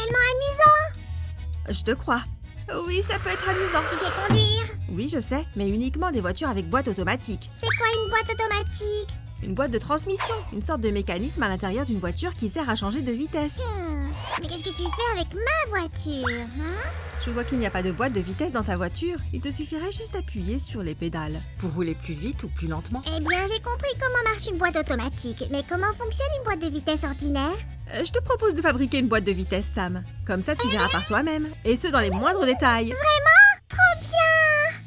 tellement amusant. Je te crois. Oui, ça peut être amusant. Tu sais conduire? Oui, je sais, mais uniquement des voitures avec boîte automatique. C'est quoi une boîte automatique? Une boîte de transmission, une sorte de mécanisme à l'intérieur d'une voiture qui sert à changer de vitesse. Mais qu'est-ce que tu fais avec ma voiture, hein? Je vois qu'il n'y a pas de boîte de vitesse dans ta voiture. Il te suffirait juste d'appuyer sur les pédales pour rouler plus vite ou plus lentement. Eh bien, j'ai compris comment marche une boîte automatique. Mais comment fonctionne une boîte de vitesse ordinaire? Je te propose de fabriquer une boîte de vitesse, Sam. Comme ça, tu verras par toi-même. Et ce, dans les moindres détails. Vraiment? Trop bien!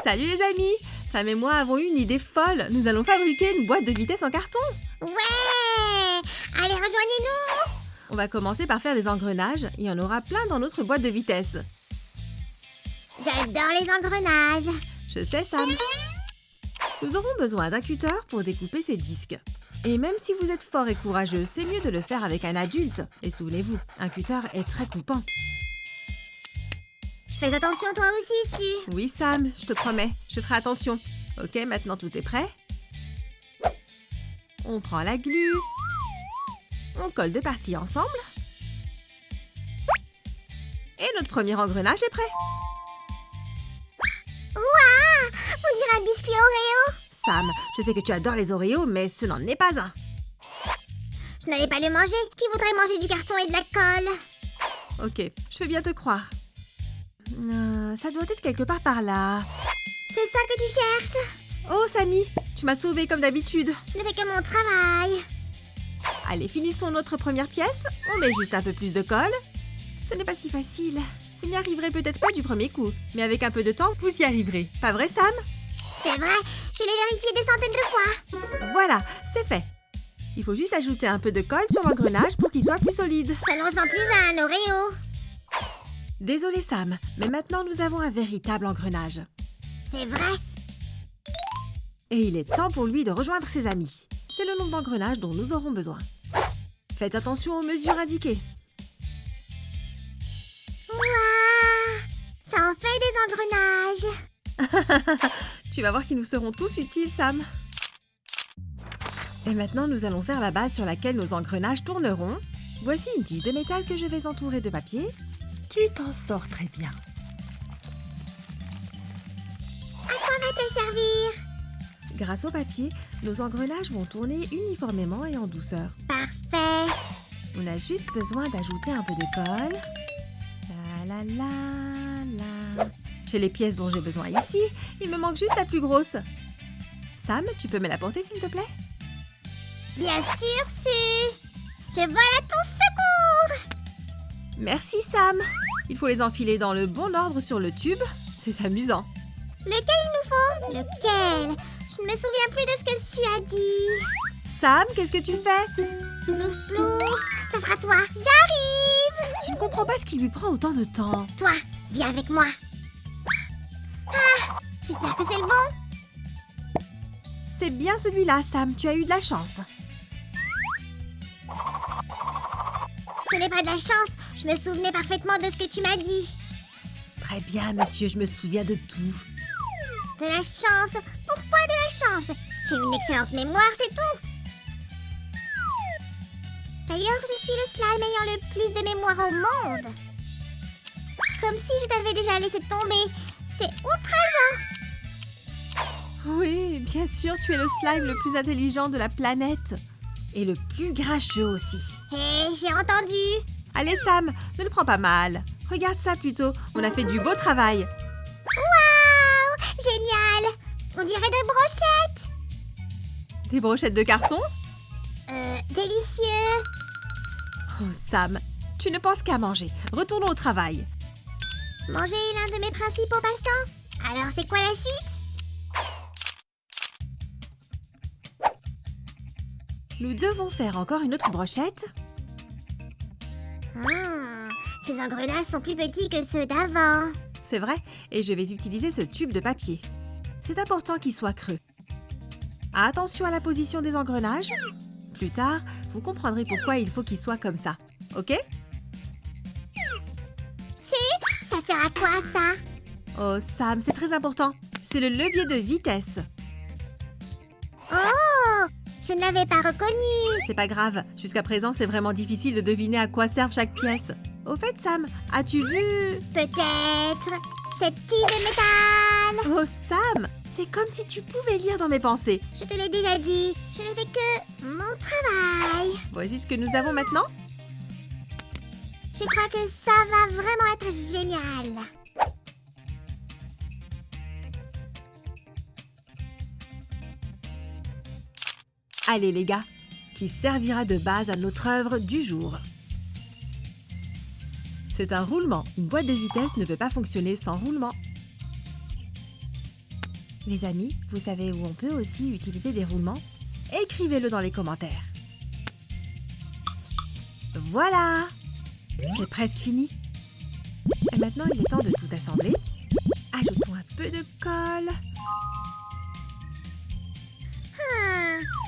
Salut les amis! Sam et moi avons eu une idée folle. Nous allons fabriquer une boîte de vitesse en carton. Ouais! Allez, rejoignez-nous! On va commencer par faire des engrenages. Il y en aura plein dans notre boîte de vitesse. J'adore les engrenages. Je sais, Sam. Nous aurons besoin d'un cutter pour découper ces disques. Et même si vous êtes fort et courageux, c'est mieux de le faire avec un adulte. Et souvenez-vous, un cutter est très coupant. Fais attention toi aussi, Su. Oui, Sam, je te promets, je ferai attention. Ok, maintenant tout est prêt. On prend la glu. On colle deux parties ensemble. Et notre premier engrenage est prêt. Waouh! On dirait un biscuit Oreo. Sam, je sais que tu adores les Oreos, mais ce n'en est pas un. Je n'allais pas le manger. Qui voudrait manger du carton et de la colle? Ok, je veux bien te croire. Ça doit être quelque part par là. C'est ça que tu cherches? Oh, Sammy, tu m'as sauvée comme d'habitude. Je ne fais que mon travail. Allez, finissons notre première pièce. On met juste un peu plus de colle. Ce n'est pas si facile. Vous n'y arriverez peut-être pas du premier coup, mais avec un peu de temps, vous y arriverez. Pas vrai, Sam? C'est vrai, je l'ai vérifié des centaines de fois. Voilà, c'est fait. Il faut juste ajouter un peu de colle sur l'engrenage pour qu'il soit plus solide. Ça ne ressemble plus à un Oreo. Désolé, Sam, mais maintenant nous avons un véritable engrenage. C'est vrai? Et il est temps pour lui de rejoindre ses amis. C'est le nombre d'engrenages dont nous aurons besoin. Faites attention aux mesures indiquées. Waouh! Ça en fait des engrenages. Tu vas voir qu'ils nous seront tous utiles, Sam. Et maintenant, nous allons faire la base sur laquelle nos engrenages tourneront. Voici une tige de métal que je vais entourer de papier. Tu t'en sors très bien. À quoi va-t-elle servir? Grâce au papier, nos engrenages vont tourner uniformément et en douceur. Parfait. On a juste besoin d'ajouter un peu de colle. La la la la. J'ai les pièces dont j'ai besoin ici. Il me manque juste la plus grosse. Sam, tu peux me la porter s'il te plaît? Bien sûr, Su. Je vole à ton secours. Merci, Sam. Il faut les enfiler dans le bon ordre sur le tube. C'est amusant. Lequel il nous faut? Lequel? Je ne me souviens plus de ce que Su a dit. Sam, qu'est-ce que tu fais? Plouf plouf. Ça sera toi. J'arrive. Je ne comprends pas ce qui lui prend autant de temps. Toi, viens avec moi. Ah, j'espère que c'est le bon. C'est bien celui-là, Sam. Tu as eu de la chance. Ce n'est pas de la chance. Je me souvenais parfaitement de ce que tu m'as dit. Très bien, monsieur. Je me souviens de tout. De la chance? Pourquoi de la chance? J'ai une excellente mémoire, c'est tout. D'ailleurs, je suis le slime ayant le plus de mémoire au monde. Comme si je t'avais déjà laissé tomber. C'est outrageant. Oui, bien sûr, tu es le slime le plus intelligent de la planète. Et le plus grincheux aussi. Hé, j'ai entendu. Allez, Sam, ne le prends pas mal. Regarde ça plutôt. On a fait du beau travail. Waouh! Génial! On dirait des brochettes. Des brochettes de carton? Délicieux. Oh, Sam, tu ne penses qu'à manger. Retournons au travail. Manger est l'un de mes principaux passe-temps. Alors, c'est quoi la suite? Nous devons faire encore une autre brochette. Ces engrenages sont plus petits que ceux d'avant. C'est vrai, et je vais utiliser ce tube de papier. C'est important qu'il soit creux. Attention à la position des engrenages. Plus tard, vous comprendrez pourquoi il faut qu'il soit comme ça. Ok? Ça sert à quoi, ça? Oh, Sam, c'est très important. C'est le levier de vitesse. Oh! Je ne l'avais pas reconnu. C'est pas grave, jusqu'à présent c'est vraiment difficile de deviner à quoi servent chaque pièce. Au fait Sam, as-tu vu... Peut-être cette tige de métal. Oh Sam, c'est comme si tu pouvais lire dans mes pensées. Je te l'ai déjà dit, je ne fais que mon travail. Voici ce que nous avons maintenant. Je crois que ça va vraiment être génial. Allez les gars, qui servira de base à notre œuvre du jour. C'est un roulement. Une boîte de vitesse ne peut pas fonctionner sans roulement. Les amis, vous savez où on peut aussi utiliser des roulements? Écrivez-le dans les commentaires. Voilà! C'est presque fini. Et maintenant, il est temps de tout assembler. Ajoutons un peu de colle.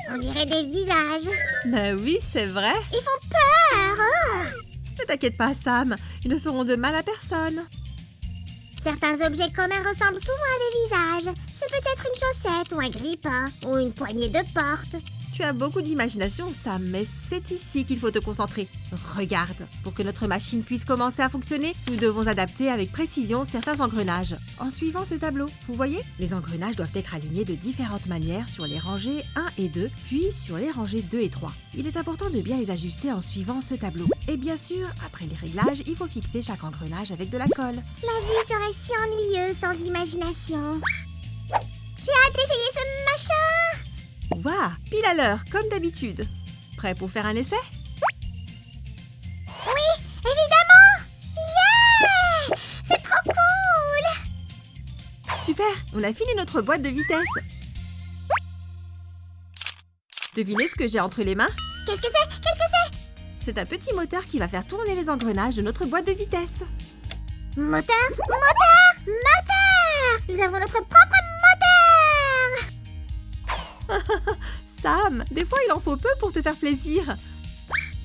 On dirait des visages. Ben oui, c'est vrai. Ils font peur. Ne t'inquiète pas, Sam. Ils ne feront de mal à personne. Certains objets communs ressemblent souvent à des visages. C'est peut-être une chaussette ou un grille-pain ou une poignée de porte. Tu as beaucoup d'imagination, Sam, mais c'est ici qu'il faut te concentrer. Regarde, pour que notre machine puisse commencer à fonctionner, nous devons adapter avec précision certains engrenages. En suivant ce tableau, vous voyez, les engrenages doivent être alignés de différentes manières sur les rangées 1 et 2, puis sur les rangées 2 et 3. Il est important de bien les ajuster en suivant ce tableau. Et bien sûr, après les réglages, il faut fixer chaque engrenage avec de la colle. La vie serait si ennuyeuse sans imagination. J'ai hâte d'essayer ce machin. Waouh, pile à l'heure, comme d'habitude. Prêt pour faire un essai? Oui, évidemment. Yeah! C'est trop cool. Super, on a fini notre boîte de vitesse. Devinez ce que j'ai entre les mains? Qu'est-ce que c'est? Qu'est-ce que c'est? C'est un petit moteur qui va faire tourner les engrenages de notre boîte de vitesse. Moteur, moteur, moteur. Nous avons notre propre moteur. Sam, des fois il en faut peu pour te faire plaisir.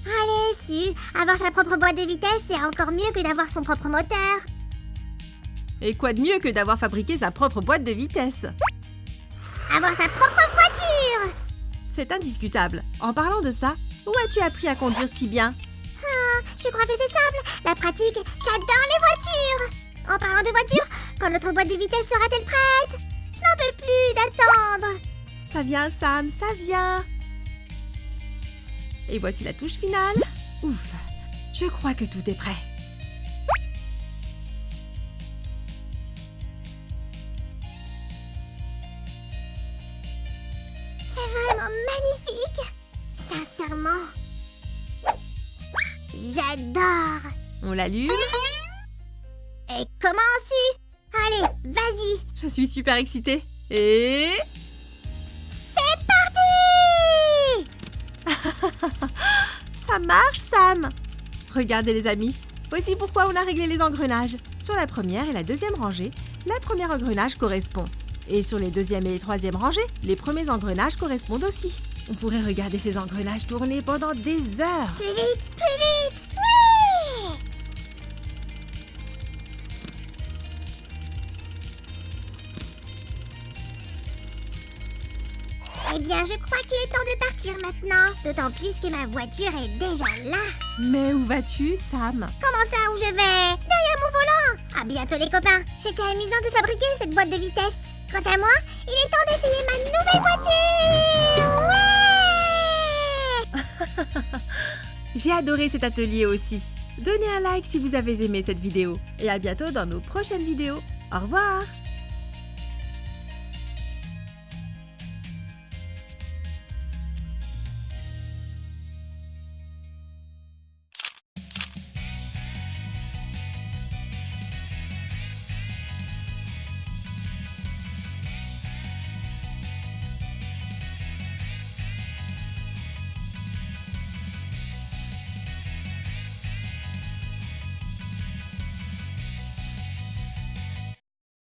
Allez, su, avoir sa propre boîte de vitesse, c'est encore mieux que d'avoir son propre moteur. Et quoi de mieux que d'avoir fabriqué sa propre boîte de vitesse? Avoir sa propre voiture. C'est indiscutable. En parlant de ça, où as-tu appris à conduire si bien? Je crois que c'est simple. La pratique, j'adore les voitures. En parlant de voiture, quand notre boîte de vitesse sera-t-elle prête? Je n'en peux plus d'attendre. Ça vient, Sam, ça vient. Et voici la touche finale. Ouf, je crois que tout est prêt. C'est vraiment magnifique. Sincèrement. J'adore. On l'allume. Et comment su? Allez, vas-y. Je suis super excitée. Et... C'est parti! Ça marche, Sam! Regardez les amis, voici pourquoi on a réglé les engrenages. Sur la première et la deuxième rangée, la première engrenage correspond. Et sur les deuxième et les troisième rangées, les premiers engrenages correspondent aussi. On pourrait regarder ces engrenages tourner pendant des heures. Plus vite, plus vite! Oui! Eh bien, je crois qu'il est temps de partir maintenant. D'autant plus que ma voiture est déjà là. Mais où vas-tu, Sam? Comment ça, où je vais? Derrière mon volant. À bientôt les copains. C'était amusant de fabriquer cette boîte de vitesse. Quant à moi, il est temps d'essayer ma nouvelle voiture. Ouais! J'ai adoré cet atelier aussi. Donnez un like si vous avez aimé cette vidéo. Et à bientôt dans nos prochaines vidéos. Au revoir!